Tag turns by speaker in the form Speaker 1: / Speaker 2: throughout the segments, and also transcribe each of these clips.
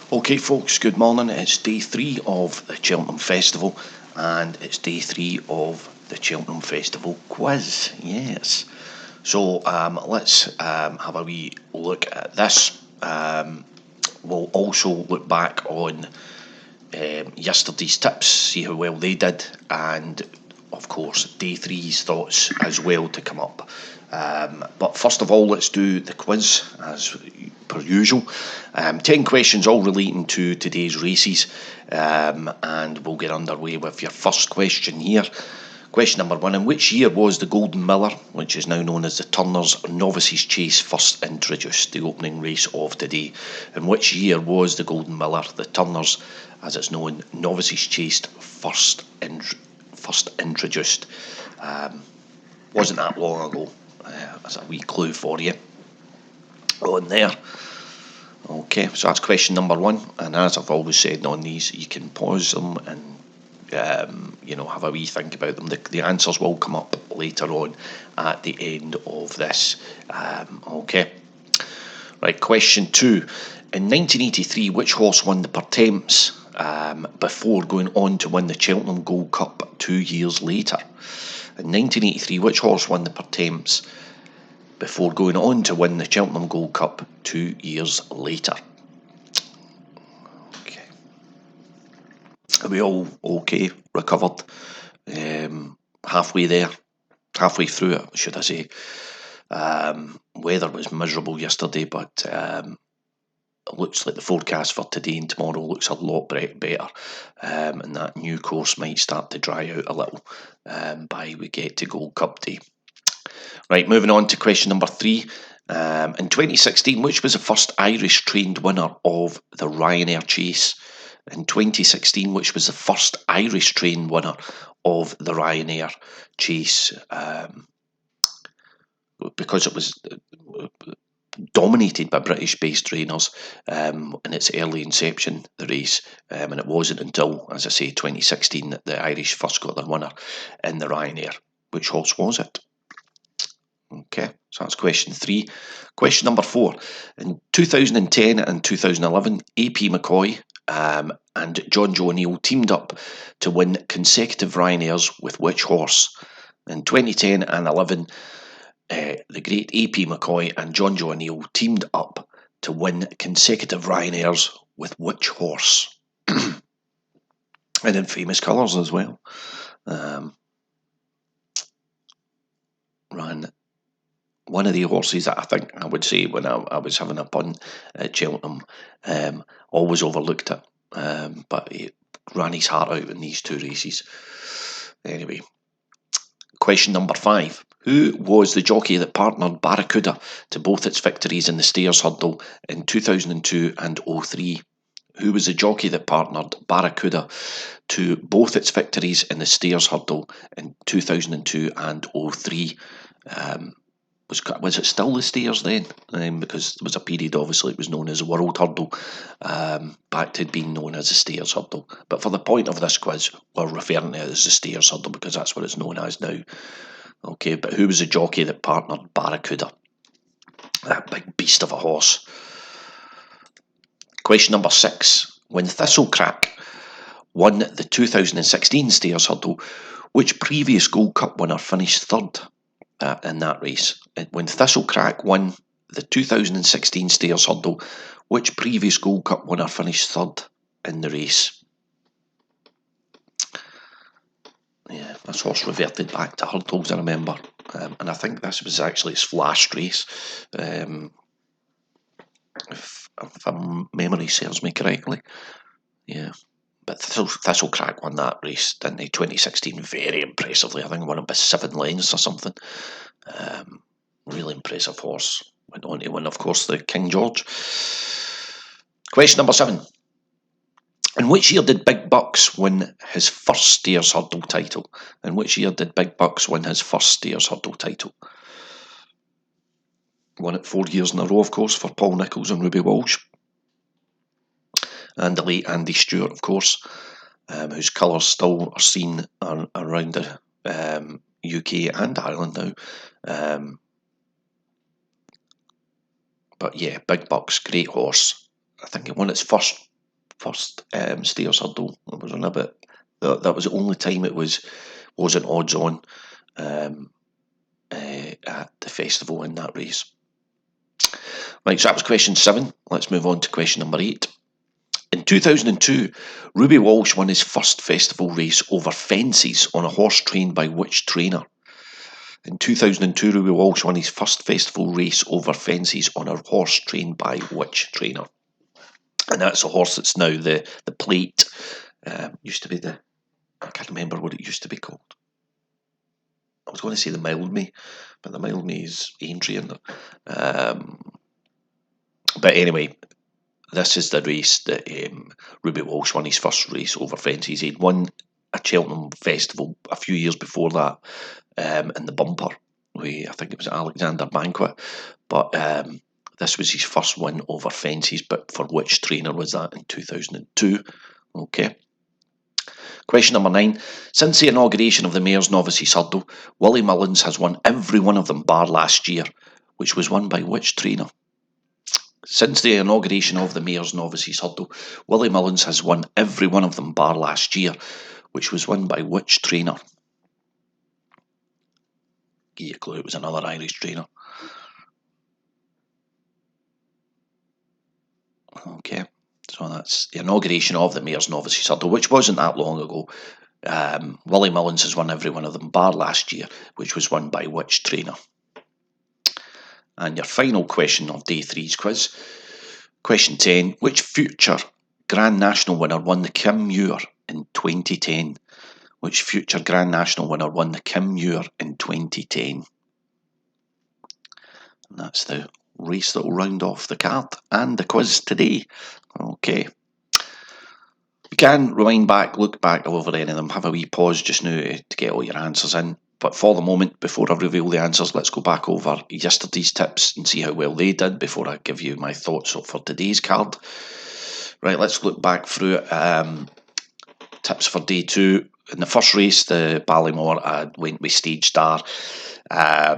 Speaker 1: Okay folks, good morning. It's day 3 of the Cheltenham Festival and it's day 3 of the Cheltenham Festival quiz, yes. So let's have a wee look at this. We'll also look back on yesterday's tips, see how well they did, and of course day 3's thoughts as well to come up. But first of all, let's do the quiz as per usual. 10 questions all relating to today's races, and we'll get underway with your first question here. Question number 1. In which year was the Golden Miller, which is now known as the Turners Novices Chase, first introduced, the opening race of today? In which year was the Golden Miller, the Turners, as it's known, Novices Chase, first introduced? Wasn't that long ago. As a wee clue for you on there. Okay, so that's question number 1, and as I've always said on these, you can pause them and have a wee think about them. The answers will come up later on at the end of this. Okay. Right, question 2. In 1983, which horse won the Pertemps before going on to win the Cheltenham Gold Cup 2 years later? In 1983, which horse won the Pertemps before going on to win the Cheltenham Gold Cup 2 years later? Okay. Are we all okay? Recovered? Halfway through it, should I say. Weather was miserable yesterday, but it looks like the forecast for today and tomorrow looks a lot better, and that new course might start to dry out a little by we get to Gold Cup Day. Right, moving on to question number 3. In 2016, which was the first Irish trained winner of the Ryanair Chase? In 2016, which was the first Irish trained winner of the Ryanair Chase? Because it was dominated by British-based trainers in its early inception, the race, and it wasn't until, as I say, 2016 that the Irish first got their winner in the Ryanair. Which horse was it? Okay, so that's question 3. Question number 4. In 2010 and 2011, A.P. McCoy and John Joe O'Neill teamed up to win consecutive Ryanairs with which horse? In 2010 and 11, the great A.P. McCoy and John Joe O'Neill teamed up to win consecutive Ryanairs with which horse? And in famous colours as well. Ran one of the horses that I think I would say when I was having a pun at Cheltenham, always overlooked it, but he ran his heart out in these 2 races. Anyway, question number 5. Who was the jockey that partnered Barracuda to both its victories in the Stayers Hurdle in 2002 and 03? Who was the jockey that partnered Barracuda to both its victories in the Stayers Hurdle in 2002 and 03? Was it still the Stayers then? Because there was a period, obviously, it was known as the World Hurdle, back to being known as the Stayers Hurdle. But for the point of this quiz, we're referring to it as the Stayers Hurdle because that's what it's known as now. Okay, but who was the jockey that partnered Barracuda? That big beast of a horse. Question number 6. When Thistlecrack won the 2016 Stayers Hurdle, which previous Gold Cup winner finished third in that race? When Thistlecrack won the 2016 Stayers Hurdle, which previous Gold Cup winner finished third in the race? Yeah, this horse reverted back to hurdles, I remember, and I think this was actually his last race, if memory serves me correctly. Yeah, but Thistlecrack won that race, didn't he? 2016, very impressively. I think he won it by 7 lengths or something. Really impressive horse. Went on to win, of course, the King George. Question number 7. In which year did Big Bucks win his first Stayers Hurdle title? In which year did Big Bucks win his first Stayers Hurdle title? Won it 4 years in a row, of course, for Paul Nicholls and Ruby Walsh. And the late Andy Stewart, of course, whose colours still are seen around the UK and Ireland now. But yeah, Big Bucks, great horse. I think it won its first first stayers hurdle. It was on a bit. That was the only time it wasn't odds on at the festival in that race. Right, so that was question 7. Let's move on to question number 8. In 2002, Ruby Walsh won his first festival race over fences on a horse trained by which trainer? In 2002, Ruby Walsh won his first festival race over fences on a horse trained by which trainer? And that's a horse that's now the plate. Used to be I can't remember what it used to be called. I was going to say the Mild Me, but the Mild Me is Adrian. But anyway, this is the race that Ruby Walsh won his first race over fences. He'd won a Cheltenham Festival a few years before that in the bumper. I think it was Alexander Banquet. But this was his first win over fences. But for which trainer was that in 2002? Okay. Question number 9. Since the inauguration of the Mayor's Novices Hurdle, Willie Mullins has won every one of them bar last year, which was won by which trainer? Since the inauguration of the Mayor's Novices Hurdle, Willie Mullins has won every one of them bar last year, which was won by which trainer? Give you a clue, it was another Irish trainer. Okay, so that's the inauguration of the Mayor's Novices Hurdle, which wasn't that long ago. Willie Mullins has won every one of them bar last year, which was won by which trainer? And your final question of day 3's quiz. Question 10. Which future Grand National winner won the Kim Muir in 2010? Which future Grand National winner won the Kim Muir in 2010? And that's the race that will round off the card and the quiz today. Okay. You can rewind back, look back over any of them, have a wee pause just now to get all your answers in. But for the moment, before I reveal the answers, let's go back over yesterday's tips and see how well they did before I give you my thoughts for today's card. Right, let's look back through it. Tips for day 2. In the first race, the Ballymore, I went with Stage Star. I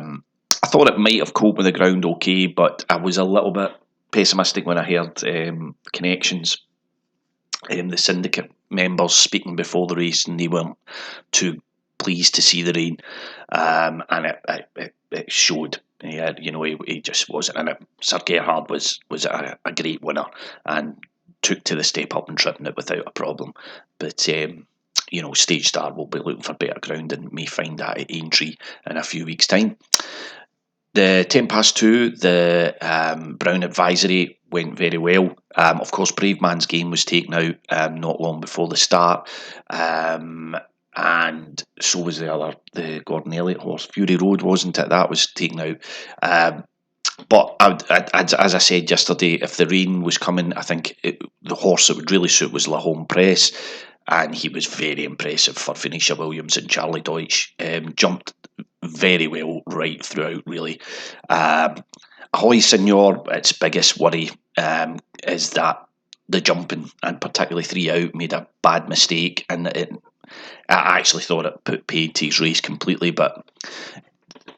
Speaker 1: thought it might have coped with the ground okay, but I was a little bit pessimistic when I heard Connections, the syndicate members speaking before the race, and they weren't too pleased to see the rain, and it showed. Yeah, he just wasn't in it. Sir Gerhard was a great winner and took to the step up and tripping it without a problem. But Stage Star will be looking for better ground and may find that at Aintree in a few weeks' time. The 2:10, the Brown Advisory went very well. Of course, Brave Man's Game was taken out not long before the start. And so was the Gordon Elliott horse. Fury Road, wasn't it? That was taken out. But as I said yesterday, if the rain was coming, I think the horse that would really suit was La Home Press. And he was very impressive for Venetia Williams and Charlie Deutsch. Jumped very well right throughout, really. Ahoy Senor, its biggest worry is that the jumping, and particularly 3 out, made a bad mistake. And I actually thought it put paid to his race completely. But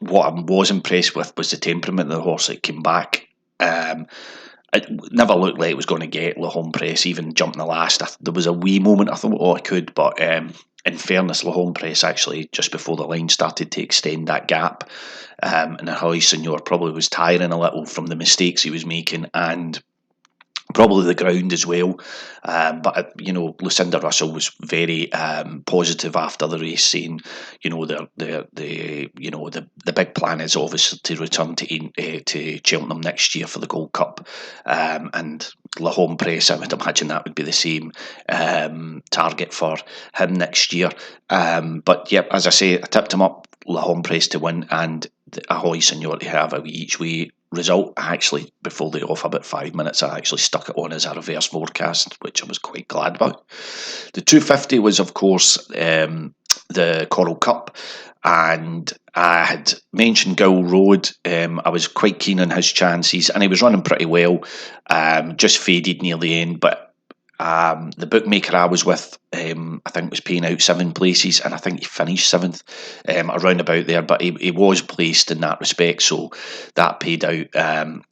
Speaker 1: what I was impressed with was the temperament of the horse that came back. It never looked like it was going to get La Home Press, even jumping the last. There was a wee moment I thought, I could, but in fairness, La Home Press actually, just before the line started to extend that gap, and Ahoy Senor probably was tiring a little from the mistakes he was making, and probably the ground as well. But Lucinda Russell was very positive after the race, saying, the big plan is obviously to return to Cheltenham next year for the Gold Cup, and La Home Press, I would imagine that would be the same target for him next year. But yep, as I say, I tipped him up, La Home Press to win, and Ahoy Senor to have a each way result. Actually, before the off about 5 minutes, I actually stuck it on as a reverse forecast, which I was quite glad about. The 250 was, of course, the Coral Cup, and I had mentioned Gowl Road. I was quite keen on his chances, and he was running pretty well. Just faded near the end, but The bookmaker I was with, I think, was paying out 7 places, and I think he finished 7th, around about there. But he was placed in that respect, so that paid out.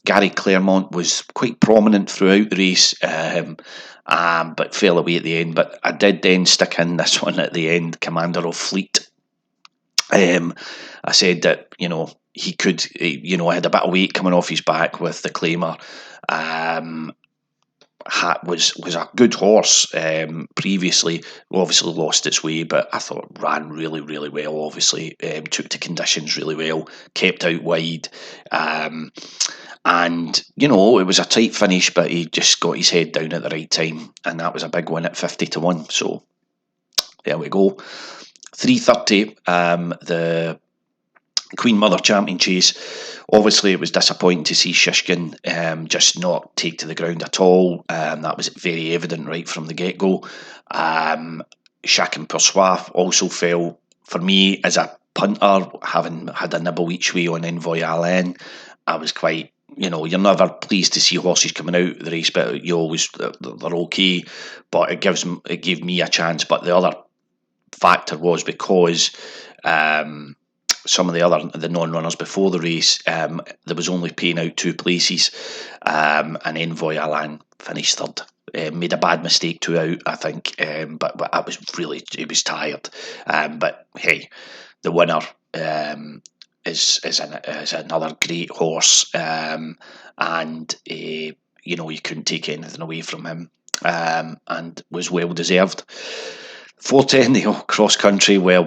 Speaker 1: Gary Claremont was quite prominent throughout the race, but fell away at the end. But I did then stick in this one at the end, Commander of Fleet. I said that, he could, had a bit of weight coming off his back with the Claimer. Was a good horse previously. Obviously lost its way, but I thought ran really, really well. Obviously, took to conditions really well, kept out wide, and it was a tight finish, but he just got his head down at the right time, and that was a big win at 50-1. So there we go. 3:30. The Queen Mother Champion Chase. Obviously, it was disappointing to see Shishkin just not take to the ground at all. That was very evident right from the get-go. Chacun pour soi also fell. For me, as a punter, having had a nibble each way on Envoy Alain, I was quite, you're never pleased to see horses coming out of the race, but you always, they're okay. But it gave me a chance. But the other factor was because some of the non-runners before the race, there was only paying out 2 places, and Envoy Alain finished third. Made a bad mistake 2 out, I think, but I was really, he was tired. But hey, the winner is another great horse, and you couldn't take anything away from him, and was well deserved. 4:10 cross country. Well,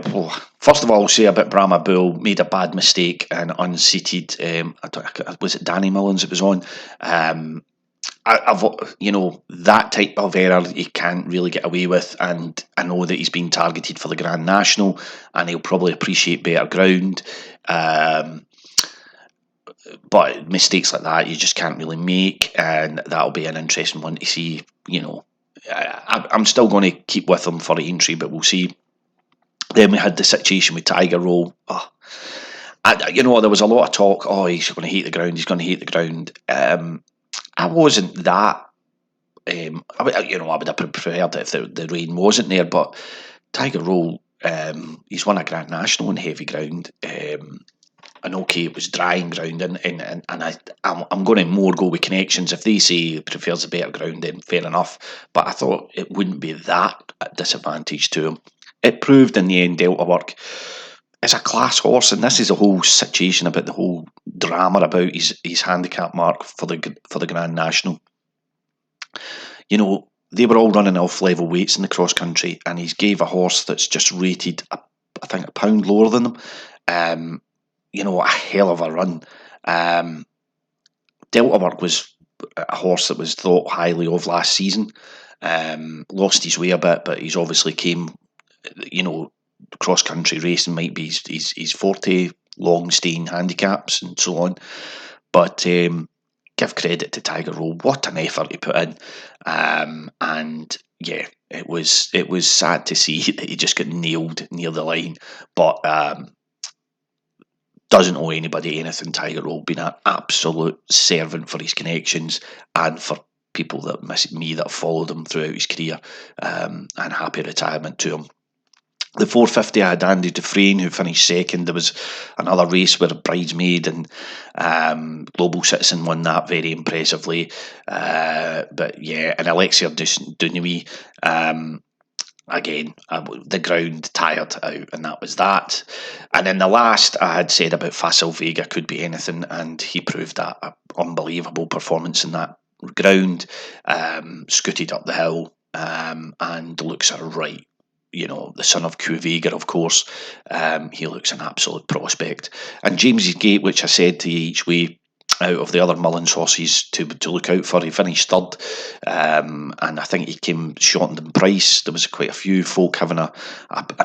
Speaker 1: first of all, I'll say about Brahma Bull made a bad mistake and unseated. Was it Danny Mullins? It was on. I've that type of error he can't really get away with, and I know that he's been targeted for the Grand National, and he'll probably appreciate better ground. But mistakes like that you just can't really make, and that'll be an interesting one to see. I'm still going to keep with him for entry, but we'll see. Then we had the situation with Tiger Roll. There was a lot of talk. Oh, he's going to hate the ground. He's going to hate the ground. I wasn't that. I would have preferred it if the rain wasn't there. But Tiger Roll, he's won a Grand National on heavy ground. And okay, it was drying ground, and I'm going to more go with connections. If they say he prefers a better ground, then fair enough. But I thought it wouldn't be that disadvantage to him. It proved in the end. Delta Work is a class horse, and this is a whole situation about the whole drama about his handicap mark for the Grand National. They were all running off level weights in the cross country, and he's gave a horse that's just rated, I think, a pound lower than them. A hell of a run. Delta Work was a horse that was thought highly of last season. Lost his way a bit, but he's obviously came, cross country racing might be his forte, long staying handicaps and so on. But give credit to Tiger Roll. What an effort he put in. And yeah, it was sad to see that he just got nailed near the line. But doesn't owe anybody anything. Tiger Roll being an absolute servant for his connections and for people that miss me that followed him throughout his career, and happy retirement to him. The 4:50, I had Andy Dufresne, who finished second. There was another race where Bridesmaid and Global Citizen won that very impressively. But yeah, and Alexia Dunoui, again, the ground tired out, and that was that. And then the last, I had said about Facile Vega could be anything, and he proved that. An unbelievable performance in that ground. Scooted up the hill, and looks right. The son of Q Vega, of course. He looks an absolute prospect. And James's Gate, which I said to you each way, out of the other Mullins horses to look out for, he finished third, and I think he came short in price. There was quite a few folk having an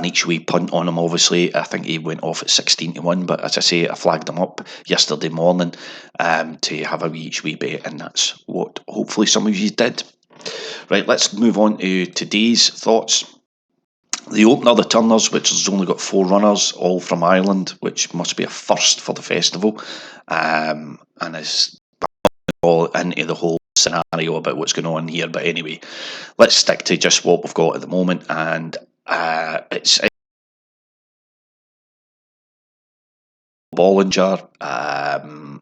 Speaker 1: each way punt on him. Obviously, I think he went off at 16-1, but as I say, I flagged him up yesterday morning to have a wee each way bet, and that's what hopefully some of you did. Right, let's move on to today's thoughts. The opener, the Turners, which has only got 4 runners, all from Ireland, which must be a first for the festival, and is all into the whole scenario about what's going on here. But anyway, let's stick to just what we've got at the moment, and it's Bollinger.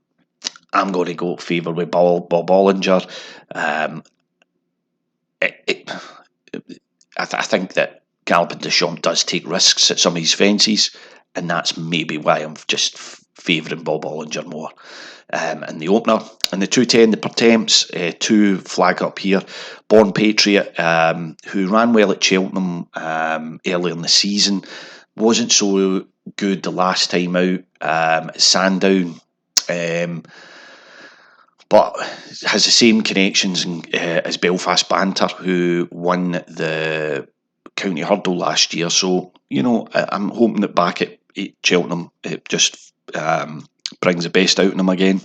Speaker 1: I'm going to go favour with Bob Bollinger. I think that Galopin Deschamps does take risks at some of his fences, and that's maybe why I'm just favouring Bob Bollinger more. In the opener, in the 210, the Pertemps, two flag up here. Born Patriot, who ran well at Cheltenham earlier in the season, wasn't so good the last time out at Sandown. But has the same connections as Belfast Banter, who won the County Hurdle last year. So, I'm hoping that back at Cheltenham, it just brings the best out in him again.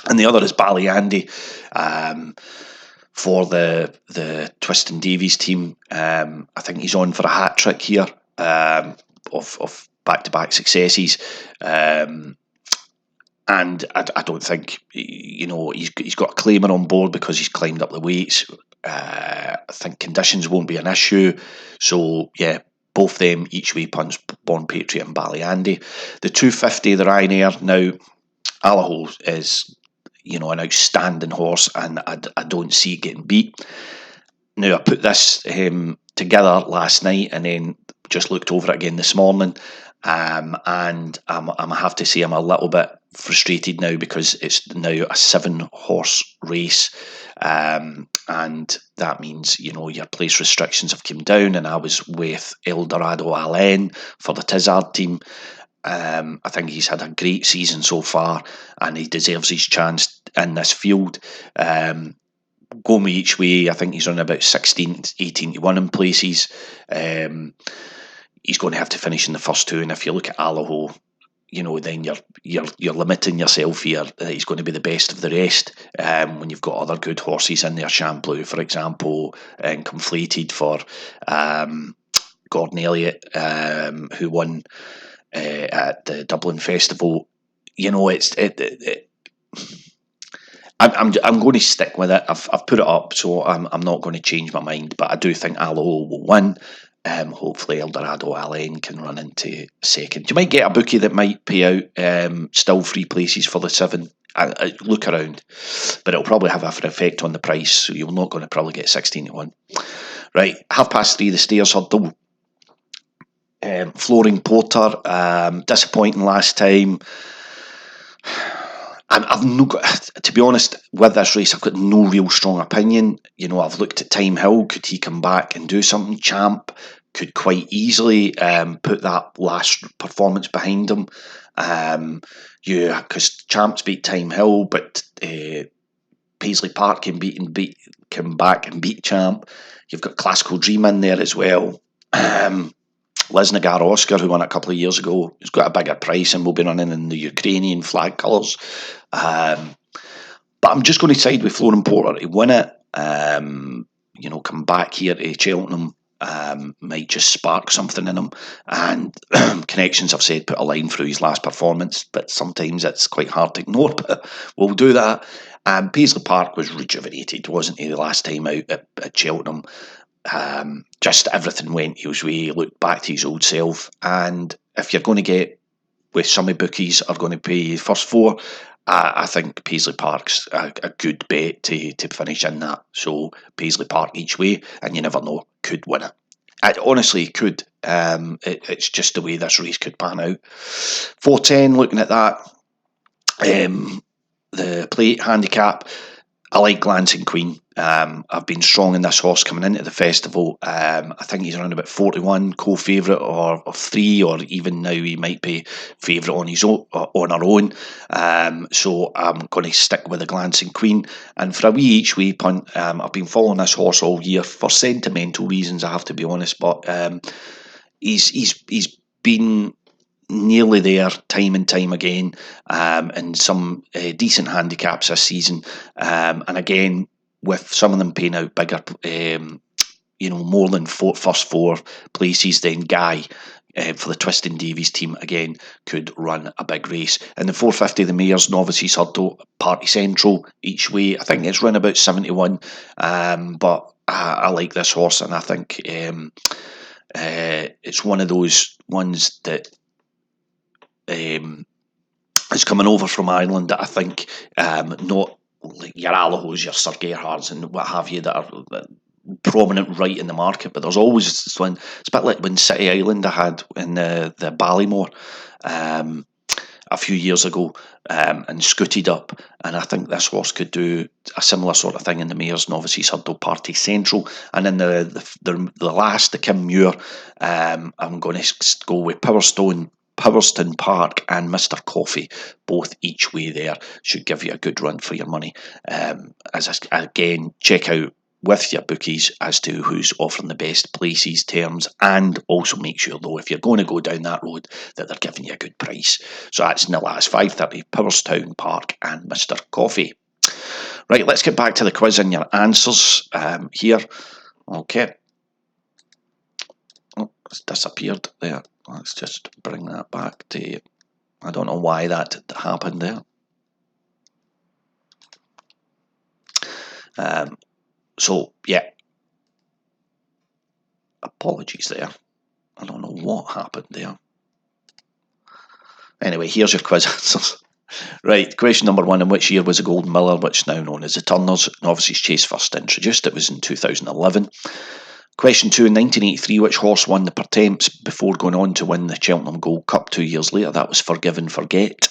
Speaker 1: And the other is Ballyandy for the Twiston Davies team. I think he's on for a hat trick here of back-to-back successes. And I don't think, he's got a claimer on board because he's climbed up the weights. I think conditions won't be an issue. So, yeah, both them each way punch, Born Patriot and Ballyandy. The 250, the Ryanair. Now, Allaho is, an outstanding horse, and I don't see it getting beat. Now, I put this together last night and then just looked over it again this morning. And I have to say I'm a little bit frustrated now because it's now a 7-horse race, and that means your place restrictions have come down, and I was with Eldorado Allen for the Tizard team. I think he's had a great season so far, and he deserves his chance in this field. Go me each way, I think he's on about 16, 18 to 1 in places. He's going to have to finish in the first two, and if you look at Allaho, then you're limiting yourself here. He's going to be the best of the rest when you've got other good horses in there. Champloo, for example, and Conflated for Gordon Elliott, who won at the Dublin Festival. I'm going to stick with it. I've put it up, so I'm not going to change my mind. But I do think Allaho will win. Hopefully Eldorado Allen can run into second. You might get a bookie that might pay out still free places for the 7. Look around, but it'll probably have an effect on the price, so you're not going to probably get 16 to 1. Right, 3:30, the Stairs Hurdle. Flooring Porter, disappointing last time. I've no got, to be honest, with this race, I've got no real strong opinion. I've looked at Time Hill. Could he come back and do something? Champ could quite easily put that last performance behind him. Because Champ's beat Time Hill, but Paisley Park come back and beat Champ. You've got Classical Dream in there as well. Lisnagar Oscar, who won a couple of years ago, has got a bigger price and will be running in the Ukrainian flag colours. But I'm just going to side with Flooring Porter to win it. Come back here to Cheltenham, might just spark something in him. And Connections, I've said, put a line through his last performance, but sometimes it's quite hard to ignore, but we'll do that. Paisley Park was rejuvenated, wasn't he, the last time out at Cheltenham? Just everything went his way. He looked back to his old self, and if you're going to get with some of bookies are going to pay first 4, I think Paisley Park's a good bet to finish in that. So Paisley Park each way, and you never know, could win it. It honestly could. It's just the way this race could pan out. 4:10, looking at that, the plate handicap. I like Glancing Queen. I've been strong in this horse coming into the festival. I think he's around about 4-1, co-favourite or 3, or even now he might be favourite on his own, on her own. So I'm going to stick with the Glancing Queen. And for a wee each way punt, I've been following this horse all year for sentimental reasons, I have to be honest. But he's been nearly there time and time again, and some decent handicaps this season, and again with some of them paying out bigger, more than first 4 places than Guy. for the Twisting Davies team again could run a big race. In the 450, the Mayor's Novices Hurdle, Party Central each way. I think it's run about 71, but I like this horse, and I think it's one of those ones that is coming over from Ireland that I think not like your Alahos, your Sir Gerhards and what have you that are prominent right in the market, but there's always this one. It's a bit like when City Island I had in the Ballymore a few years ago, and scooted up, and I think this horse could do a similar sort of thing in the Mayor's Novices Hurdle, Party Central. And in the last, the Kim Muir, I'm going to go with Powerston Park and Mr. Coffee, both each way there, should give you a good run for your money. Again, check out with your bookies as to who's offering the best places, terms, and also make sure, though, if you're going to go down that road, that they're giving you a good price. So that's Nilla's 5:30, Powerstown Park and Mr. Coffee. Right, let's get back to the quiz and your answers here. Okay. Oh, it's disappeared there. Let's just bring that back to... I don't know why that happened there. So, yeah. Apologies there. I don't know what happened there. Anyway, here's your quiz answers. Right, question number 1. In which year was the Golden Miller, which is now known as the Turners, Novices Chase, first introduced? It was in 2011. Question 2. In 1983, which horse won the Pertemps before going on to win the Cheltenham Gold Cup 2 years later? That was Forgive and Forget.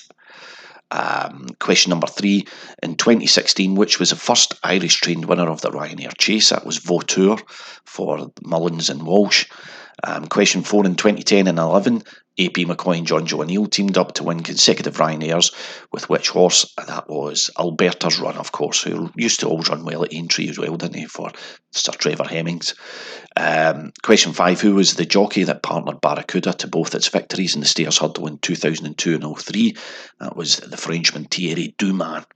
Speaker 1: Question number 3. In 2016, which was the first Irish trained winner of the Ryanair Chase? That was Vautour for Mullins and Walsh. Question 4. In 2010 and 11, AP McCoy and John Joe O'Neill teamed up to win consecutive Ryanairs with which horse? That was Alberta's Run, of course, who used to always run well at Aintree as well, didn't he, for Sir Trevor Hemmings. Question 5. Who was the jockey that partnered Barracuda to both its victories in the Stayers Hurdle in 2002 and 03? That was the Frenchman Thierry Dumas.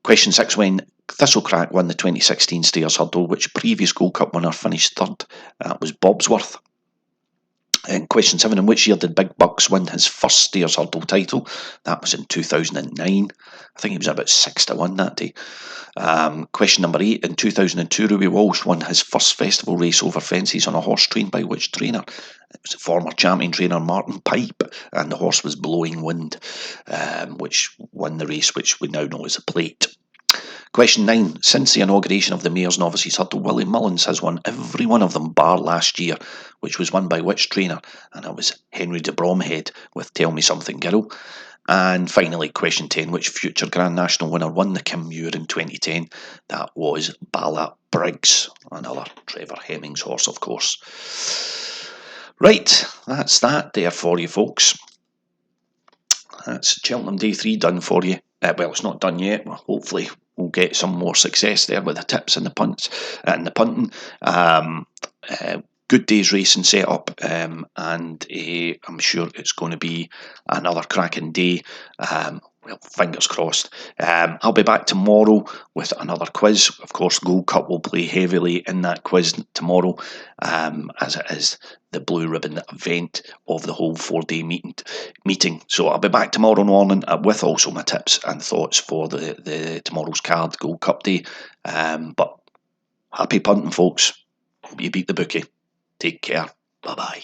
Speaker 1: Question 6. When Thistlecrack won the 2016 Stayers Hurdle, which previous Gold Cup winner finished third? That was Bobsworth. And question 7. In which year did Big Bucks win his first Stayers Hurdle title? That was in 2009. I think he was about 6-1 that day. Question number 8. In 2002, Ruby Walsh won his first festival race over fences on a horse trained by which trainer? It was the former champion trainer Martin Pipe, and the horse was Blowing Wind, which won the race, which we now know as the Plate. Question 9. Since the inauguration of the Mayor's Novices Hurdle, Willie Mullins has won every one of them bar last year, which was won by which trainer? And it was Henry de Bromhead with Tell Me Something Girl. And finally, question 10. Which future Grand National winner won the Kim Muir in 2010? That was Bala Briggs, another Trevor Hemmings horse, of course. Right, that's that there for you, folks. That's Cheltenham Day 3 done for you. Well, it's not done yet. Hopefully we'll get some more success there with the tips and the punts and the punting. Good day's racing set up, and I'm sure it's going to be another cracking day. Well, fingers crossed. I'll be back tomorrow with another quiz. Of course, Gold Cup will play heavily in that quiz tomorrow, as it is the Blue Ribbon event of the whole 4-day meeting. So I'll be back tomorrow morning with also my tips and thoughts for the tomorrow's card, Gold Cup day. But happy punting, folks. You beat the bookie. Take care. Bye-bye.